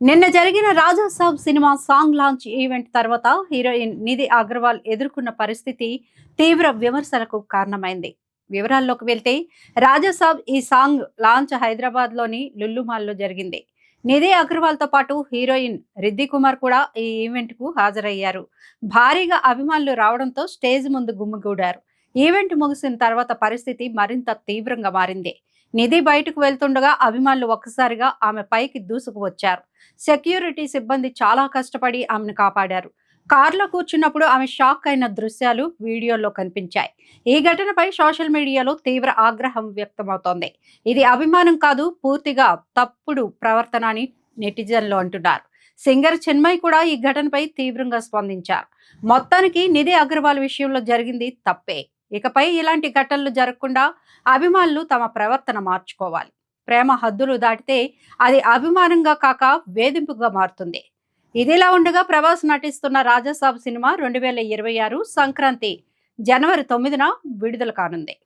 నిన్న జరిగిన Rajasaab cinema song launch event తర్వాత హీరోయిన్ నిధి అగర్వాల్ ఎదుర్కొన్న పరిస్థితి తీవ్ర విమర్శలకు కారణమైంది. వివరాల్లోకి వెళ్తే రాజాసాబ్ ఈ సాంగ్ లాంచ్ హైదరాబాద్ లోని లుల్లు మాల్లో జరిగింది. నిధి అగర్వాల్ తో పాటు హీరోయిన్ రిద్ది కుమార్ కూడా ఈ ఈవెంట్ కు హాజరయ్యారు. భారీగా అభిమానులు రావడంతో స్టేజ్ ముందు గుమిగూడారు. ఈవెంట్ ముగిసిన తర్వాత పరిస్థితి మరింత తీవ్రంగా మారింది. నిధి బయటకు వెళ్తుండగా అభిమానులు ఒక్కసారిగా ఆమె పైకి దూసుకు వచ్చారు. సెక్యూరిటీ సిబ్బంది చాలా కష్టపడి ఆమెను కాపాడారు. కారులో కూర్చున్నప్పుడు ఆమె షాక్ అయిన దృశ్యాలు వీడియోలో కనిపించాయి. ఈ ఘటనపై సోషల్ మీడియాలో తీవ్ర ఆగ్రహం వ్యక్తమవుతోంది. ఇది అభిమానం కాదు, పూర్తిగా తప్పుడు ప్రవర్తన అని నెటిజన్లు అంటున్నారు. సింగర్ చిన్మయ్ కూడా ఈ ఘటనపై తీవ్రంగా స్పందించారు. మొత్తానికి నిధి అగర్వాల్ విషయంలో జరిగింది తప్పే. ఇకపై ఇలాంటి ఘటనలు జరగకుండా అభిమానులు తమ ప్రవర్తన మార్చుకోవాలి. ప్రేమ హద్దులు దాటితే అది అభిమానంగా కాక వేధింపుగా మారుతుంది. ఇదిలా ఉండగా ప్రభాస్ నటిస్తున్న రాజాసాబ్ సినిమా 2026 సంక్రాంతి జనవరి 9న విడుదల కానుంది.